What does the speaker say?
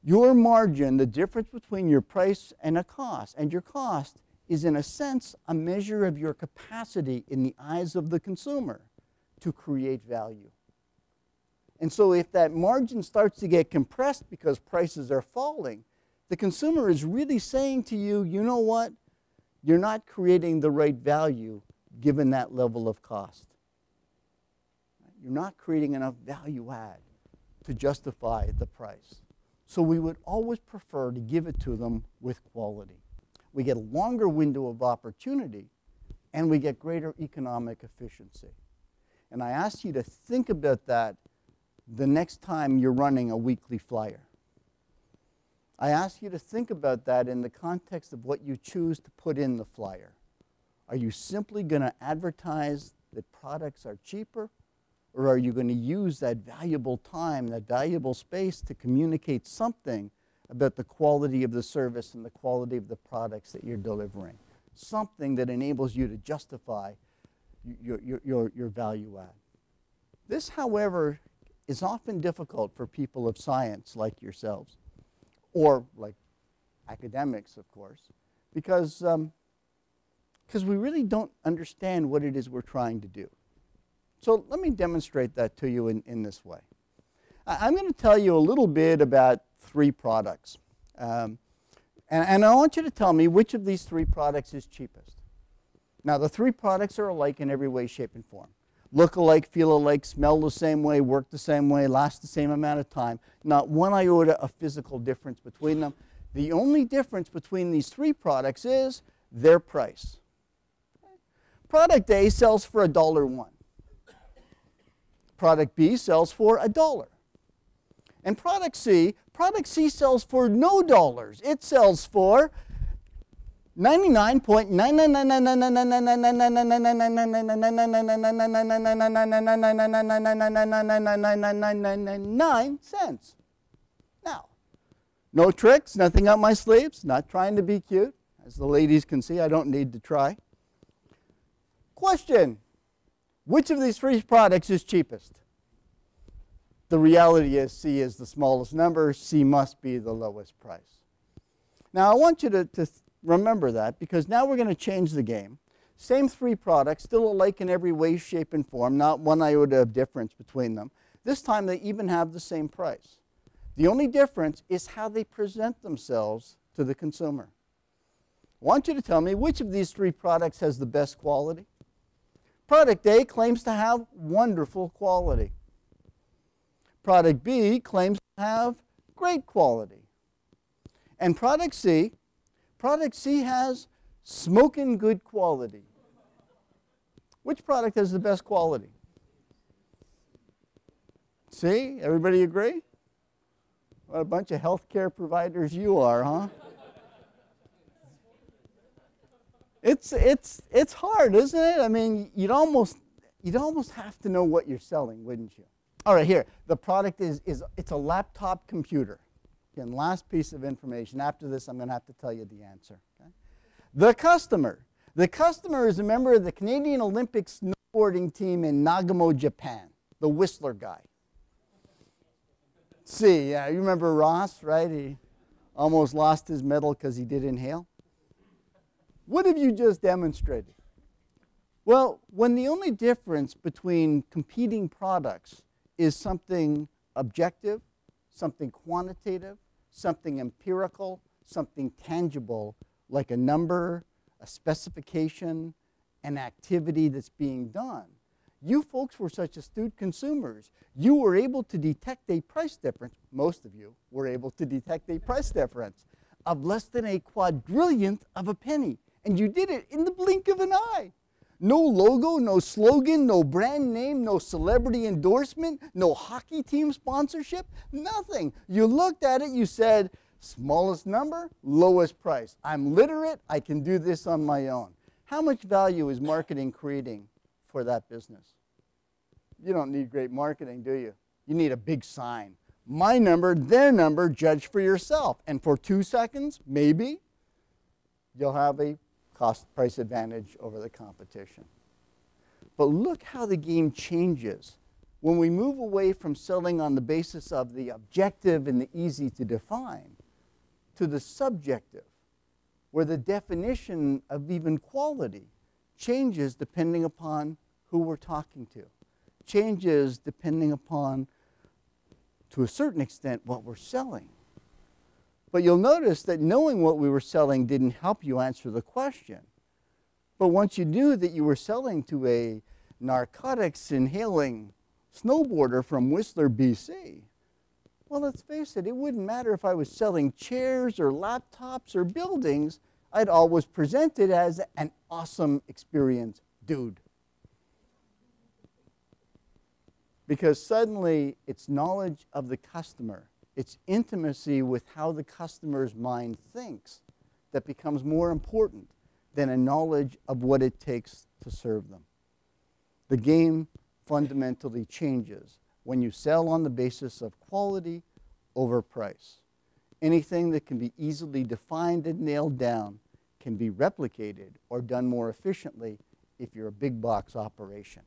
Your margin, the difference between your price and a cost, and your cost is in a sense a measure of your capacity in the eyes of the consumer to create value. And so if that margin starts to get compressed because prices are falling, the consumer is really saying to you, you know what? You're not creating the right value given that level of cost. You're not creating enough value add to justify the price. So we would always prefer to give it to them with quality. We get a longer window of opportunity, and we get greater economic efficiency. And I ask you to think about that the next time you're running a weekly flyer. I ask you to think about that in the context of what you choose to put in the flyer. Are you simply going to advertise that products are cheaper, or are you going to use that valuable time, that valuable space to communicate something about the quality of the service and the quality of the products that you're delivering? Something that enables you to justify your value add. This, however, is often difficult for people of science like yourselves, or like academics, of course, because we really don't understand what it is we're trying to do. So let me demonstrate that to you in this way. I'm going to tell you a little bit about 3 products. And I want you to tell me which of these 3 products is cheapest. Now, the 3 products are alike in every way, shape, and form. Look alike, feel alike, smell the same way, work the same way, last the same amount of time. Not one iota of physical difference between them. The only difference between these 3 products is their price. Product A sells for $1.01. Product B sells for $1. And product C sells for no dollars. It sells for 99.999999999999999999999 cents. Now, no tricks, nothing up my sleeves, not trying to be cute. As the ladies can see, I don't need to try. Question, which of these 3 products is cheapest? The reality is C is the smallest number. C must be the lowest price. Now, I want you to remember that, because now we're going to change the game. Same 3 products, still alike in every way, shape, and form, not one iota of difference between them. This time they even have the same price. The only difference is how they present themselves to the consumer. I want you to tell me which of these 3 products has the best quality. Product A claims to have wonderful quality. Product B claims to have great quality. And product C has smoking good quality. Which product has the best quality? See, everybody agree? What a bunch of healthcare providers you are, huh? It's hard, isn't it? I mean, you'd almost have to know what you're selling, wouldn't you? All right, here. The product it's a laptop computer. Again, last piece of information. After this, I'm going to have to tell you the answer. Okay? The customer. The customer is a member of the Canadian Olympic snowboarding team in Nagano, Japan. The Whistler guy. See, yeah, you remember Ross, right? He almost lost his medal because he did inhale. What have you just demonstrated? Well, when the only difference between competing products is something objective, something quantitative, something empirical, something tangible, like a number, a specification, an activity that's being done. You folks were such astute consumers. You were able to detect a price difference, most of you were able to detect a price difference of less than a quadrillionth of a penny. And you did it in the blink of an eye. No logo, no slogan, no brand name, no celebrity endorsement, no hockey team sponsorship, nothing. You looked at it, you said, smallest number, lowest price. I'm literate, I can do this on my own. How much value is marketing creating for that business? You don't need great marketing, do you? You need a big sign. My number, their number, judge for yourself. And for 2 seconds, maybe, you'll have a cost-price advantage over the competition. But look how the game changes When we move away from selling on the basis of the objective and the easy to define to the subjective, where the definition of even quality changes depending upon who we're talking to, changes depending upon, to a certain extent, what we're selling. But you'll notice that knowing what we were selling didn't help you answer the question. But once you knew that you were selling to a narcotics inhaling snowboarder from Whistler, BC, well, let's face it, it wouldn't matter if I was selling chairs or laptops or buildings. I'd always present it as an awesome experience, dude. Because suddenly it's knowledge of the customer, it's intimacy with how the customer's mind thinks that becomes more important than a knowledge of what it takes to serve them. The game fundamentally changes when you sell on the basis of quality over price. Anything that can be easily defined and nailed down can be replicated or done more efficiently if you're a big box operation.